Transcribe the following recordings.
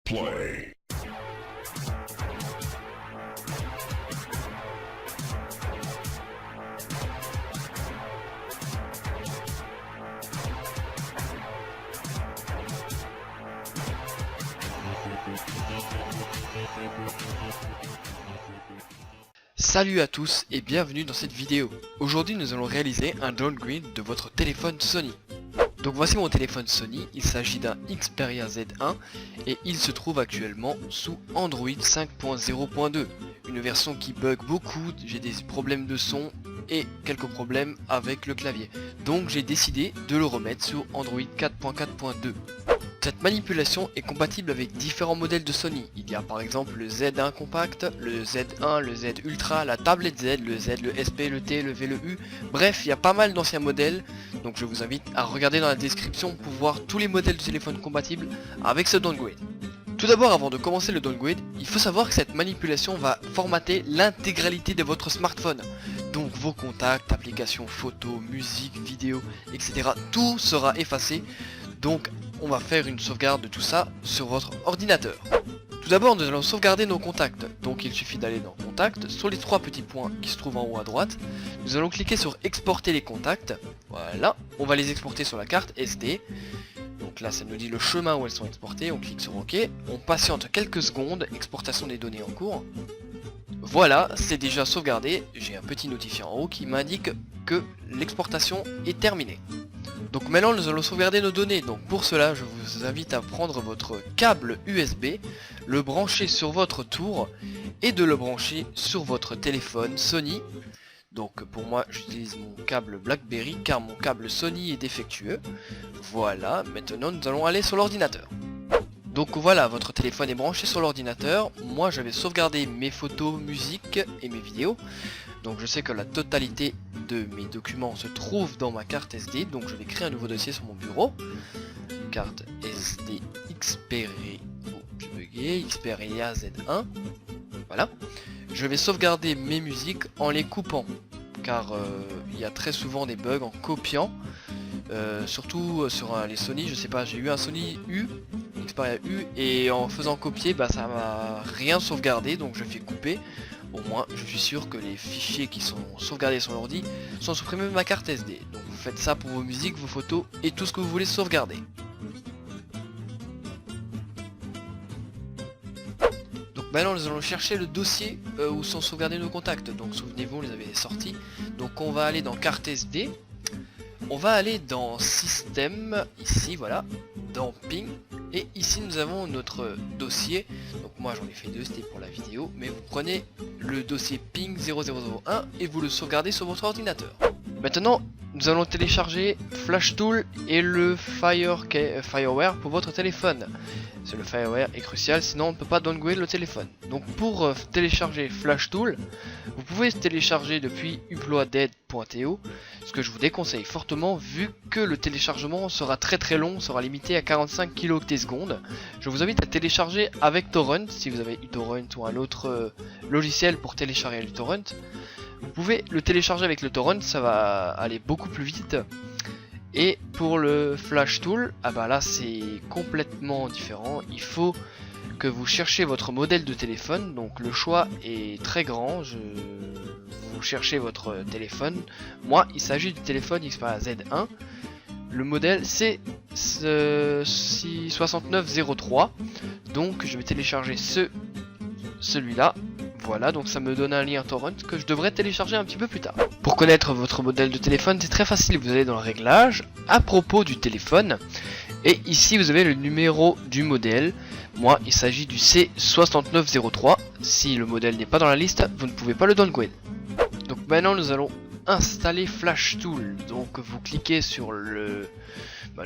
Play. Salut à tous et bienvenue dans cette vidéo. Aujourd'hui nous allons réaliser un downgrade de votre téléphone Sony. Donc voici mon téléphone Sony, il s'agit d'un Xperia Z1 et il se trouve actuellement sous Android 5.0.2. Une version qui bug beaucoup, j'ai des problèmes de son et quelques problèmes avec le clavier. Donc j'ai décidé de le remettre sur Android 4.4.2. Cette manipulation est compatible avec différents modèles de Sony. Il y a par exemple le Z1 compact, le Z1, le Z Ultra, la tablette Z, le Z, le SP, le T, le V, le U. Bref, il y a pas mal d'anciens modèles. Donc je vous invite à regarder dans la description pour voir tous les modèles de téléphone compatibles avec ce downgrade. Tout d'abord, avant de commencer le downgrade, il faut savoir que cette manipulation va formater l'intégralité de votre smartphone. Donc vos contacts, applications, photos, musique, vidéo, etc. Tout sera effacé. Donc on va faire une sauvegarde de tout ça sur votre ordinateur. Tout d'abord nous allons sauvegarder nos contacts. Donc il suffit d'aller dans Contacts, sur les trois petits points qui se trouvent en haut à droite. Nous allons cliquer sur Exporter les contacts. Voilà, on va les exporter sur la carte SD. Donc là ça nous dit le chemin où elles sont exportées, on clique sur OK. On patiente quelques secondes, exportation des données en cours. Voilà, c'est déjà sauvegardé. J'ai un petit notifiant en haut qui m'indique que l'exportation est terminée. Donc maintenant nous allons sauvegarder nos données. Donc pour cela je vous invite à prendre votre câble USB, le brancher sur votre tour et de le brancher sur votre téléphone Sony. Donc pour moi j'utilise mon câble BlackBerry car mon câble Sony est défectueux. Voilà, maintenant nous allons aller sur l'ordinateur. Donc voilà, votre téléphone est branché sur l'ordinateur. Moi j'avais sauvegardé mes photos, musique et mes vidéos. Donc je sais que la totalité de mes documents se trouve dans ma carte SD. Donc je vais créer un nouveau dossier sur mon bureau. Carte SD Xperia Z1. Voilà. Je vais sauvegarder mes musiques en les coupant. Car il y a très souvent des bugs en copiant. Surtout sur les Sony, je sais pas, j'ai eu un Sony U, Xperia U, et en faisant copier, bah ça m'a rien sauvegardé, donc je fais couper. Au moins, je suis sûr que les fichiers qui sont sauvegardés sur l'ordi sont supprimés de ma carte SD. Donc vous faites ça pour vos musiques, vos photos et tout ce que vous voulez sauvegarder. Donc maintenant nous allons chercher le dossier où sont sauvegardés nos contacts. Donc souvenez-vous, on les avait sortis. Donc on va aller dans carte SD. On va aller dans Système, ici voilà, dans Ping, et ici nous avons notre dossier. Donc moi j'en ai fait deux, c'était pour la vidéo, mais vous prenez le dossier Ping 0001 et vous le sauvegardez sur votre ordinateur. Maintenant nous allons télécharger FlashTool et le Fireware pour votre téléphone. Le Fireware est crucial, sinon on ne peut pas downgrade le téléphone. Donc pour télécharger FlashTool, vous pouvez télécharger depuis uploaded.to, ce que je vous déconseille fortement vu que le téléchargement sera très long, sera limité à 45 kT/s. Je vous invite à télécharger avec Torrent, si vous avez uTorrent ou un autre logiciel pour télécharger le torrent. Vous pouvez le télécharger avec le torrent, ça va aller beaucoup plus vite. Et pour le FlashTool, ah bah là c'est complètement différent. Il faut que vous cherchiez votre modèle de téléphone. Donc le choix est très grand. Vous cherchez votre téléphone. Moi il s'agit du téléphone Xperia Z1. Le modèle c'est 6903. Donc je vais télécharger celui-là. Voilà, donc ça me donne un lien torrent que je devrais télécharger un petit peu plus tard. Pour connaître votre modèle de téléphone, c'est très facile. Vous allez dans le réglage, à propos du téléphone, et ici vous avez le numéro du modèle. Moi, il s'agit du C6903. Si le modèle n'est pas dans la liste, vous ne pouvez pas le downgrade. Donc maintenant, nous allons installer FlashTool. Donc vous cliquez sur le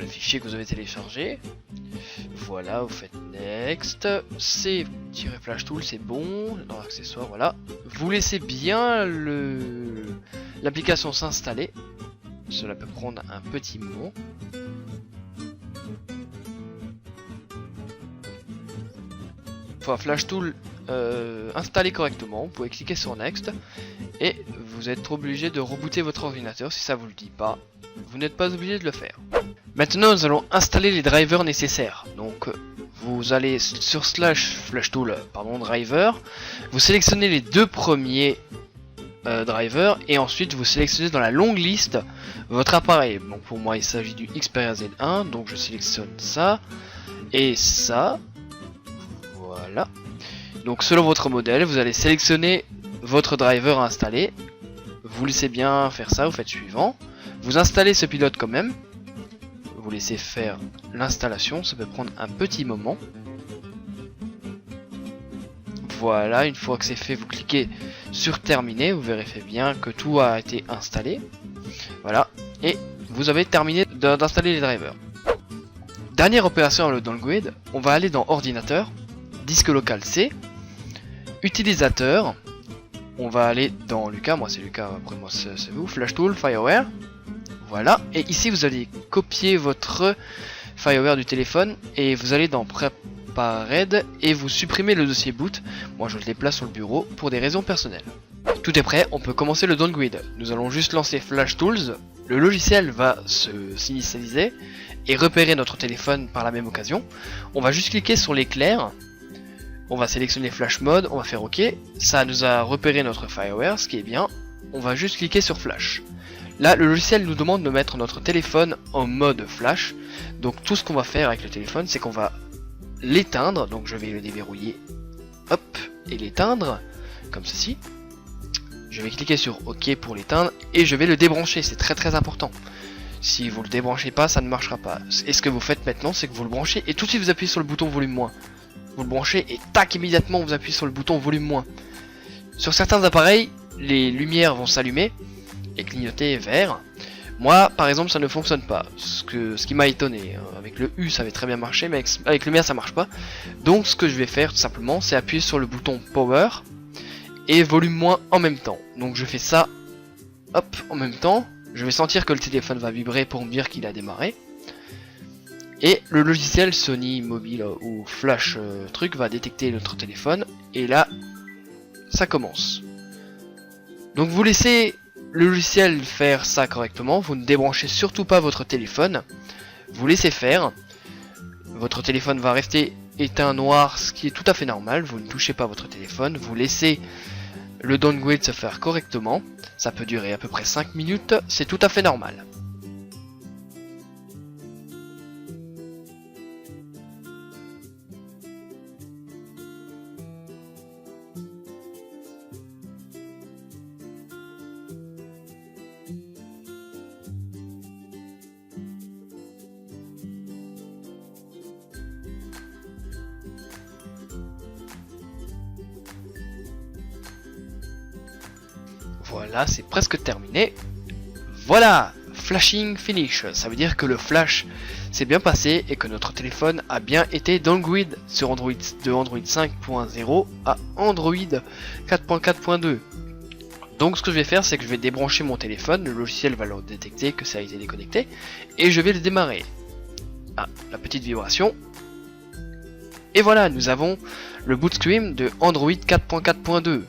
fichier que vous avez téléchargé. Voilà, vous faites Next. C-FlashTool, c'est bon. Dans accessoires, voilà. Vous laissez bien l'application s'installer. Cela peut prendre un petit moment. Enfin, FlashTool installé correctement, vous pouvez cliquer sur Next et vous êtes obligé de rebooter votre ordinateur. Si ça vous le dit pas, vous n'êtes pas obligé de le faire. Maintenant nous allons installer les drivers nécessaires. Donc vous allez sur slash flashtool, pardon, driver, vous sélectionnez les deux premiers drivers et ensuite vous sélectionnez dans la longue liste votre appareil. Bon, pour moi il s'agit du Xperia Z1, donc je sélectionne ça et ça. Voilà. Donc selon votre modèle, vous allez sélectionner votre driver à installer. Vous laissez bien faire ça, vous faites suivant. Vous installez ce pilote quand même. Vous laissez faire l'installation, ça peut prendre un petit moment. Voilà, une fois que c'est fait, vous cliquez sur terminer, vous vérifiez bien que tout a été installé. Voilà, et vous avez terminé d'installer les drivers. Dernière opération dans le downgrade, on va aller dans ordinateur, disque local C, utilisateur, on va aller dans Lucas, moi c'est Lucas, après moi c'est vous, Flash Tool, Fireware, voilà, et ici vous allez copier votre Fireware du téléphone et vous allez dans Prepared et vous supprimez le dossier boot. Moi je le déplace sur le bureau pour des raisons personnelles. Tout est prêt, on peut commencer le downgrade. Nous allons juste lancer Flash Tools, le logiciel va s'initialiser et repérer notre téléphone par la même occasion. On va juste cliquer sur l'éclair, on va sélectionner Flash Mode, on va faire OK, ça nous a repéré notre Fireware, ce qui est bien. On va juste cliquer sur Flash. Là, le logiciel nous demande de mettre notre téléphone en mode flash. Donc tout ce qu'on va faire avec le téléphone, c'est qu'on va l'éteindre. Donc je vais le déverrouiller, hop, et l'éteindre, comme ceci. Je vais cliquer sur OK pour l'éteindre et je vais le débrancher, c'est très important. Si vous le débranchez pas, ça ne marchera pas. Et ce que vous faites maintenant, c'est que vous le branchez et tout de suite vous appuyez sur le bouton volume moins. Vous le branchez et tac, immédiatement vous appuyez sur le bouton volume moins. Sur certains appareils, les lumières vont s'allumer et clignoter vert. Moi par exemple ça ne fonctionne pas, ce qui m'a étonné. Avec le U ça avait très bien marché, mais avec le mien ça marche pas. Donc ce que je vais faire tout simplement, c'est appuyer sur le bouton power et volume moins en même temps. Donc je fais ça, hop, en même temps. Je vais sentir que le téléphone va vibrer pour me dire qu'il a démarré. Et le logiciel Sony Mobile ou Flash truc va détecter notre téléphone et là ça commence. Donc vous laissez le logiciel faire ça correctement, vous ne débranchez surtout pas votre téléphone, vous laissez faire, votre téléphone va rester éteint noir, ce qui est tout à fait normal, vous ne touchez pas votre téléphone, vous laissez le downgrade se faire correctement, ça peut durer à peu près 5 minutes, c'est tout à fait normal. Voilà, c'est presque terminé. Voilà, flashing finish. Ça veut dire que le flash s'est bien passé et que notre téléphone a bien été downgrade sur Android de Android 5.0 à Android 4.4.2. Donc ce que je vais faire, c'est que je vais débrancher mon téléphone, le logiciel va le détecter que ça a été déconnecté et je vais le démarrer. Ah, la petite vibration. Et voilà, nous avons le boot screen de Android 4.4.2.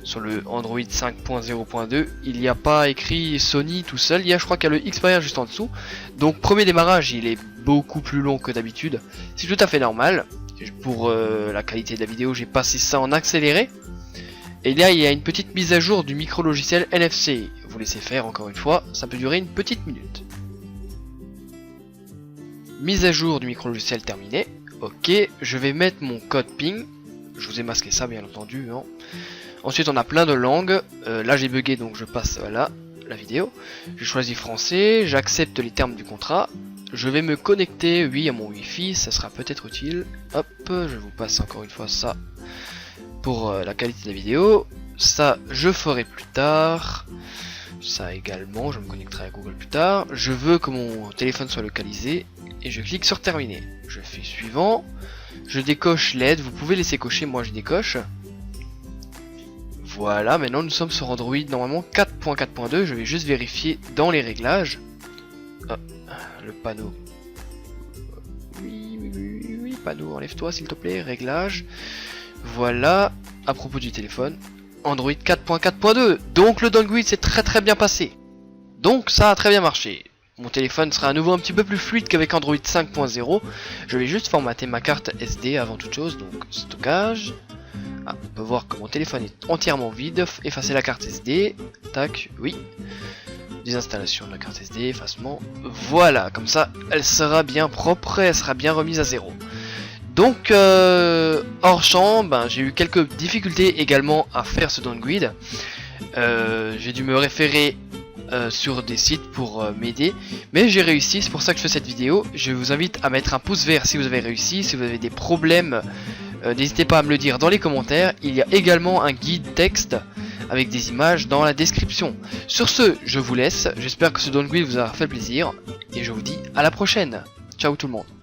Sur le Android 5.0.2, il n'y a pas écrit Sony tout seul, il y a, je crois qu'il y a le Xperia juste en dessous. Donc premier démarrage, il est beaucoup plus long que d'habitude. C'est tout à fait normal. Pour la qualité de la vidéo, j'ai passé ça en accéléré. Et là, il y a une petite mise à jour du micro-logiciel NFC. Vous laissez faire encore une fois, ça peut durer une petite minute. Mise à jour du micro-logiciel terminée. Ok, je vais mettre mon code PIN. Je vous ai masqué ça bien entendu. Hein. Ensuite on a plein de langues, là j'ai bugué donc je passe là la vidéo. Je choisis français, j'accepte les termes du contrat. Je vais me connecter, oui, à mon wifi, ça sera peut-être utile. Hop, je vous passe encore une fois ça pour la qualité de la vidéo. Ça je ferai plus tard. Ça également, je me connecterai à Google plus tard. Je veux que mon téléphone soit localisé et je clique sur terminer. Je fais suivant. Je décoche l'aide, vous pouvez laisser cocher, moi je décoche. Voilà, maintenant nous sommes sur Android normalement 4.4.2, je vais juste vérifier dans les réglages. Ah, le panneau. Oui, panneau, enlève-toi s'il te plaît, réglages. Voilà, à propos du téléphone, Android 4.4.2, donc le downgrade s'est très bien passé. Donc ça a très bien marché. mon téléphone sera à nouveau un petit peu plus fluide qu'avec Android 5.0. Je vais juste formater ma carte SD avant toute chose, donc stockage. Ah, on peut voir que mon téléphone est entièrement vide. Effacer la carte SD. Tac, oui. Désinstallation de la carte SD, effacement. Voilà, comme ça, elle sera bien propre et elle sera bien remise à zéro. Donc, hors champ, j'ai eu quelques difficultés également à faire ce downgrade. J'ai dû me référer sur des sites pour m'aider, mais j'ai réussi, c'est pour ça que je fais cette vidéo. Je vous invite à mettre un pouce vert si vous avez réussi. Si vous avez des problèmes, n'hésitez pas à me le dire dans les commentaires. Il y a également un guide texte avec des images dans la description. Sur ce, je vous laisse, j'espère que ce downgrade vous aura fait plaisir, et je vous dis à la prochaine. Ciao tout le monde.